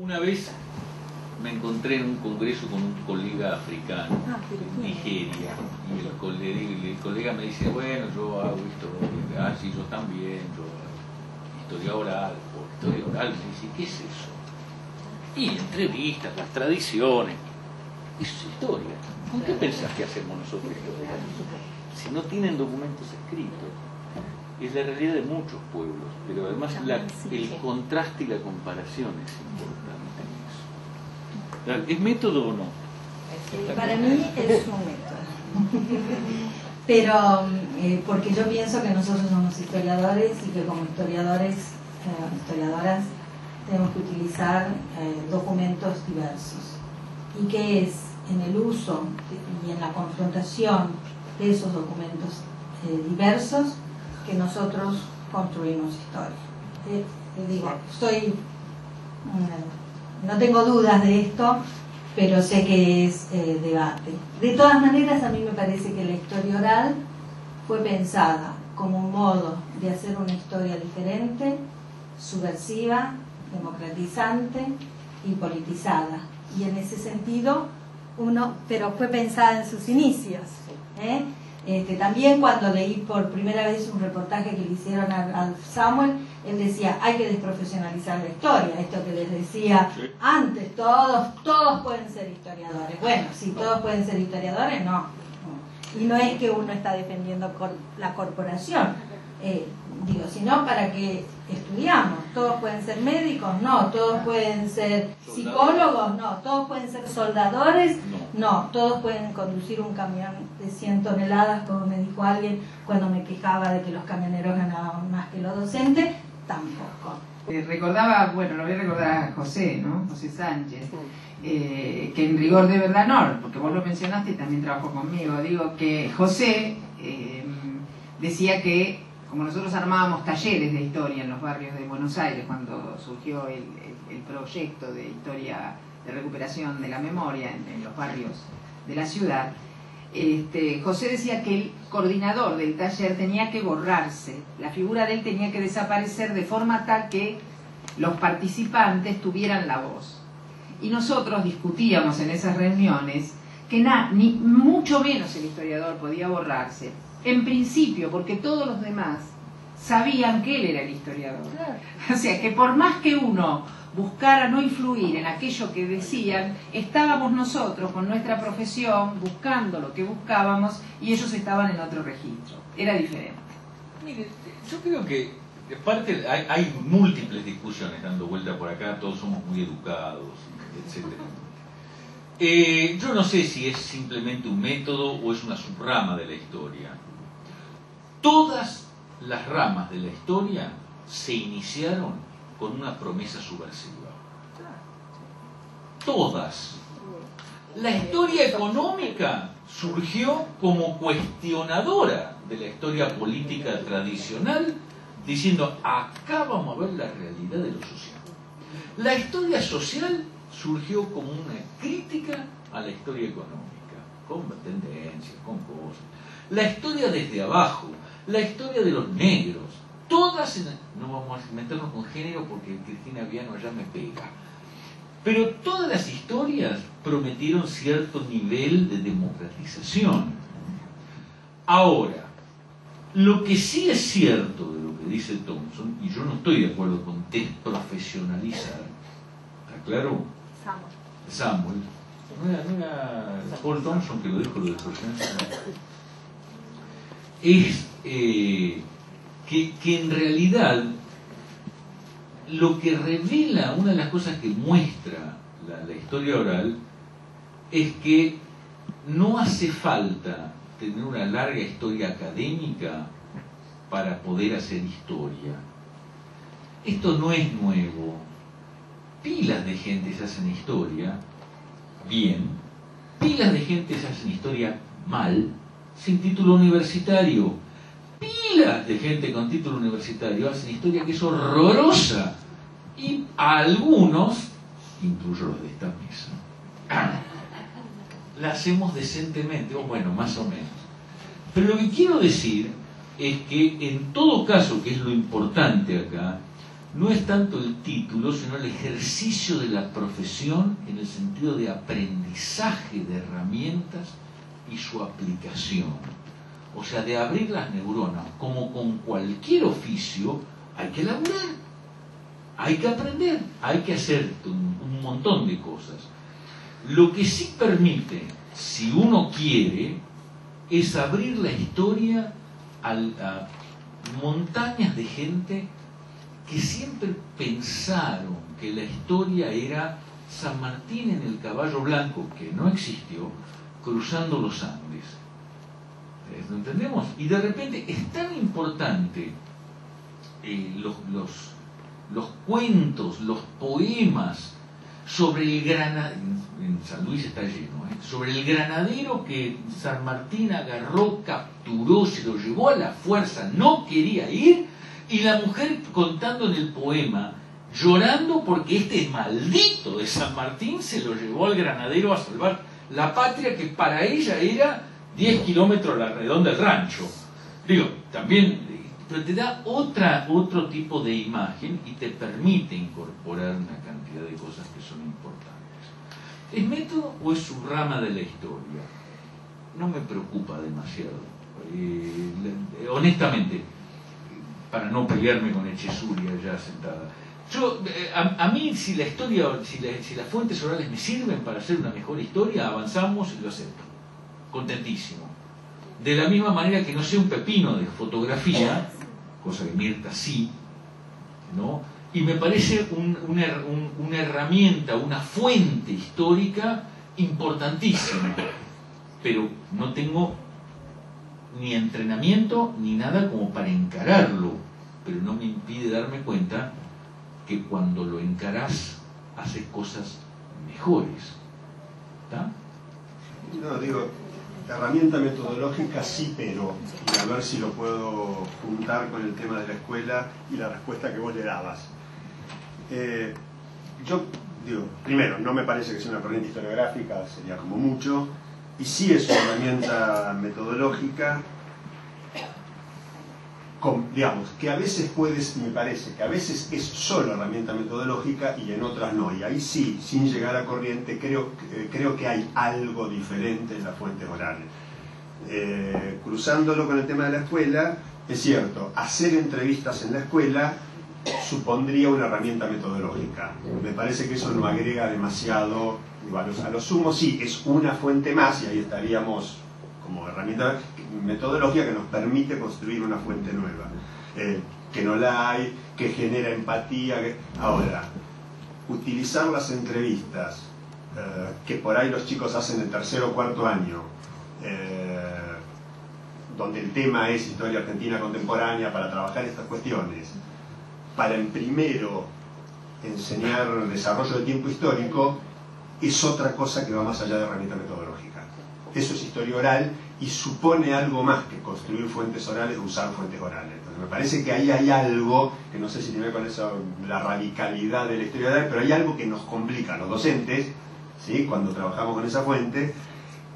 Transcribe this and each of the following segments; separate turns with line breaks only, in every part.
Una vez me encontré en un congreso con un colega africano en Nigeria y el colega me dice, bueno, yo hago historia, sí, yo también, yo historia oral, me dice, ¿qué es eso? Y entrevistas, las tradiciones, eso es historia. ¿Con qué pensás que hacemos nosotros historia? Si no tienen documentos escritos. Es la realidad de muchos pueblos, pero además el contraste y la comparación es importante en eso. ¿Es método o no?
Para mí es un método. Pero porque yo pienso que nosotros somos historiadores y que como historiadoras tenemos que utilizar documentos diversos. Y que es en el uso y en la confrontación de esos documentos diversos que nosotros construimos historia. No tengo dudas de esto, pero sé que es debate. De todas maneras, a mí me parece que la historia oral fue pensada como un modo de hacer una historia diferente, subversiva, democratizante y politizada. Y en ese sentido, pero fue pensada en sus inicios. También cuando leí por primera vez un reportaje que le hicieron a Samuel, él decía, hay que desprofesionalizar la historia, esto que les decía antes, todos pueden ser historiadores. Bueno, si todos pueden ser historiadores, no. Y no es que uno está defendiendo la corporación, sino para que estudiamos. Todos pueden ser médicos, no. Todos pueden ser psicólogos, no. Todos pueden ser soldadores, no. Todos pueden conducir un camión de 100 toneladas, como me dijo alguien cuando me quejaba de que los camioneros ganaban más que los docentes, tampoco.
Recordaba, bueno, lo voy a recordar a José, ¿no? José Sánchez, que en rigor de verdad no, porque vos lo mencionaste y también trabajó conmigo. Digo que José decía que como nosotros armábamos talleres de historia en los barrios de Buenos Aires cuando surgió el proyecto de historia de recuperación de la memoria en los barrios de la ciudad, José decía que el coordinador del taller tenía que borrarse, la figura de él tenía que desaparecer de forma tal que los participantes tuvieran la voz. Y nosotros discutíamos en esas reuniones que ni mucho menos el historiador podía borrarse, en principio porque todos los demás sabían que él era el historiador. O sea, que por más que uno buscara no influir en aquello que decían, estábamos nosotros con nuestra profesión buscando lo que buscábamos y ellos estaban en otro registro. Era diferente.
Mire, yo creo que hay múltiples discusiones dando vuelta por acá, todos somos muy educados, etc. Yo no sé si es simplemente un método o es una subrama de la historia. Todas las ramas de la historia se iniciaron con una promesa subversiva. Todas. La historia económica surgió como cuestionadora de la historia política tradicional, diciendo, acá vamos a ver la realidad de lo social. La historia social surgió como una crítica a la historia económica, con tendencias, con cosas. La historia desde abajo, la historia de los negros, todas, no vamos a meternos con género porque Cristina Viano ya me pega, pero todas las historias prometieron cierto nivel de democratización. Ahora, lo que sí es cierto de lo que dice Thompson, y yo no estoy de acuerdo con desprofesionalizar, ¿está claro? Samuel. No era Paul Thompson que lo dijo, lo de desprofesionalizar. Es que en realidad lo que revela, una de las cosas que muestra la historia oral, es que no hace falta tener una larga historia académica para poder hacer historia. Esto no es nuevo. Pilas de gente se hacen historia bien, pilas de gente se hacen historia mal, sin título universitario. Pilas de gente con título universitario hacen historia que es horrorosa. Y a algunos, incluyo los de esta mesa, la hacemos decentemente, o bueno, más o menos. Pero lo que quiero decir es que en todo caso, que es lo importante acá, no es tanto el título, sino el ejercicio de la profesión en el sentido de aprendizaje de herramientas y su aplicación. O sea, de abrir las neuronas. Como con cualquier oficio, hay que laburar, hay que aprender, hay que hacer un montón de cosas. Lo que sí permite, si uno quiere, es abrir la historia a montañas de gente que siempre pensaron que la historia era San Martín en el caballo blanco, que no existió, cruzando los Andes. ¿Lo entendemos? Y de repente es tan importante los cuentos, los poemas sobre el granadero, en San Luis está lleno, sobre el granadero que San Martín agarró, capturó, se lo llevó a la fuerza, no quería ir, y la mujer contando en el poema, llorando porque este maldito de San Martín se lo llevó al granadero a salvar la patria que para ella era 10 kilómetros a la redonda del rancho. Digo, también, pero te da otro tipo de imagen y te permite incorporar una cantidad de cosas que son importantes. ¿Es método o es subrama de la historia? No me preocupa demasiado. Honestamente, para no pelearme con Echesuria ya sentada. Yo, a mí, si la historia, si las fuentes orales me sirven para hacer una mejor historia, avanzamos y lo acepto. Contentísimo. De la misma manera que no sé un pepino de fotografía, cosa que Mirta sí, ¿no? Y me parece una herramienta, una fuente histórica importantísima, pero no tengo ni entrenamiento ni nada como para encararlo, pero no me impide darme cuenta que cuando lo encarás haces cosas mejores. ¿Está?
No, digo, herramienta metodológica sí, pero, y a ver si lo puedo juntar con el tema de la escuela y la respuesta que vos le dabas. Yo digo, primero, no me parece que sea una corriente historiográfica, sería como mucho, y sí es una herramienta metodológica, digamos, que a veces me parece que a veces es solo herramienta metodológica y en otras no, y ahí sí, sin llegar a corriente, creo que hay algo diferente en las fuentes orales. Cruzándolo con el tema de la escuela, es cierto, hacer entrevistas en la escuela supondría una herramienta metodológica. Me parece que eso no agrega demasiado, a lo sumo sí, es una fuente más y ahí estaríamos como herramienta metodológica que nos permite construir una fuente nueva, que no la hay, que genera empatía. Ahora, utilizar las entrevistas que por ahí los chicos hacen en tercer o cuarto año, donde el tema es historia argentina contemporánea, para trabajar estas cuestiones, para en primero enseñar desarrollo de tiempo histórico, es otra cosa que va más allá de herramienta metodológica. Eso es historia oral y supone algo más que construir fuentes orales o usar fuentes orales. Entonces me parece que ahí hay algo, que no sé si tiene que ver con eso, la radicalidad de la historia oral, pero hay algo que nos complica a los docentes, ¿sí?, cuando trabajamos con esa fuente,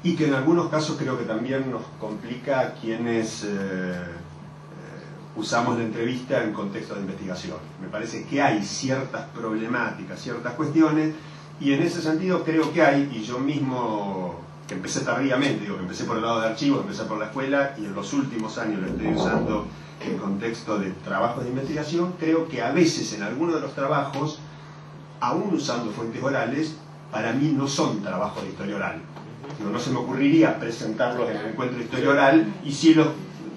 y que en algunos casos creo que también nos complica a quienes usamos la entrevista en contexto de investigación. Me parece que hay ciertas problemáticas, ciertas cuestiones, y en ese sentido creo que hay, y yo mismo, que empecé tardíamente, digo que empecé por el lado de archivos, empecé por la escuela, y en los últimos años lo estoy usando en contexto de trabajos de investigación, creo que a veces en algunos de los trabajos, aún usando fuentes orales, para mí no son trabajos de historia oral. Digo, no se me ocurriría presentarlos en el encuentro de historia oral, y si los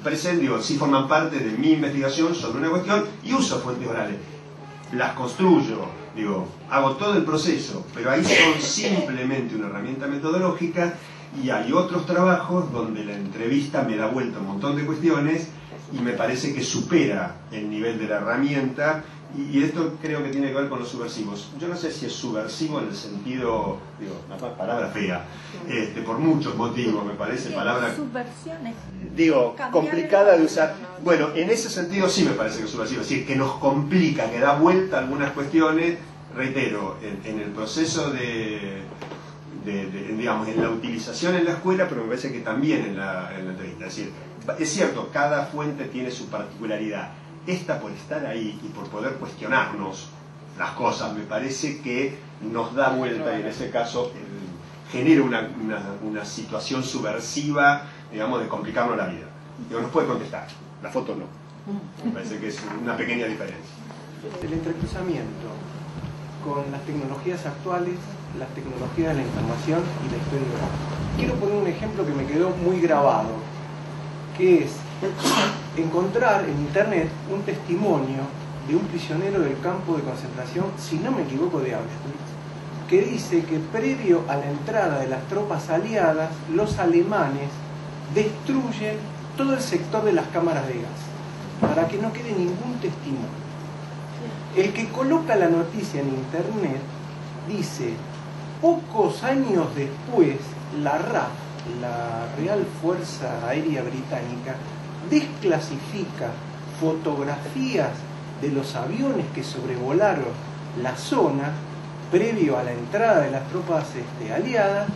presento, digo, sí forman parte de mi investigación sobre una cuestión, y uso fuentes orales. Las construyo, digo, hago todo el proceso, pero ahí son simplemente una herramienta metodológica, y hay otros trabajos donde la entrevista me da vuelta un montón de cuestiones y me parece que supera el nivel de la herramienta, y esto creo que tiene que ver con los subversivos. Yo no sé si es subversivo en el sentido, digo, una palabra fea, por muchos motivos, me parece, palabra,
subversiones,
digo, complicada de usar. Bueno, en ese sentido sí me parece que es subversivo, es decir, que nos complica, que da vuelta a algunas cuestiones, reitero, en el proceso digamos, en la utilización en la escuela, pero me parece que también en la entrevista. Es decir, es cierto, cada fuente tiene su particularidad. esta por estar ahí y por poder cuestionarnos las cosas, me parece que nos da vuelta y en ese caso genera una situación subversiva, digamos, de complicarnos la vida. Digo, nos puede contestar, la foto no. Me parece que es una pequeña diferencia.
El entrecruzamiento con las tecnologías actuales, las tecnologías de la información y la historia oral. Quiero poner un ejemplo que me quedó muy grabado, que es encontrar en internet un testimonio de un prisionero del campo de concentración, si no me equivoco, de Auschwitz, que dice que previo a la entrada de las tropas aliadas, los alemanes destruyen todo el sector de las cámaras de gas, para que no quede ningún testimonio. El que coloca la noticia en internet dice, pocos años después, la RAF, la Real Fuerza Aérea Británica, desclasifica fotografías de los aviones que sobrevolaron la zona previo a la entrada de las tropas aliadas,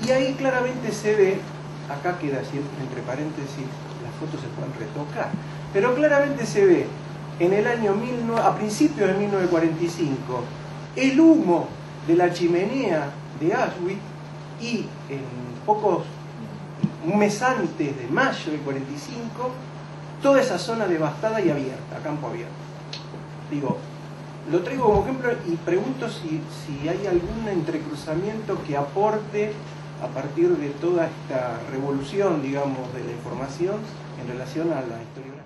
y ahí claramente se ve, acá queda siempre entre paréntesis, las fotos se pueden retocar, pero claramente se ve en el año a principios de 1945 el humo de la chimenea de Auschwitz, y un mes antes de mayo del 45, toda esa zona devastada y abierta, campo abierto. Digo, lo traigo como ejemplo y pregunto si hay algún entrecruzamiento que aporte a partir de toda esta revolución, digamos, de la información en relación a la historia.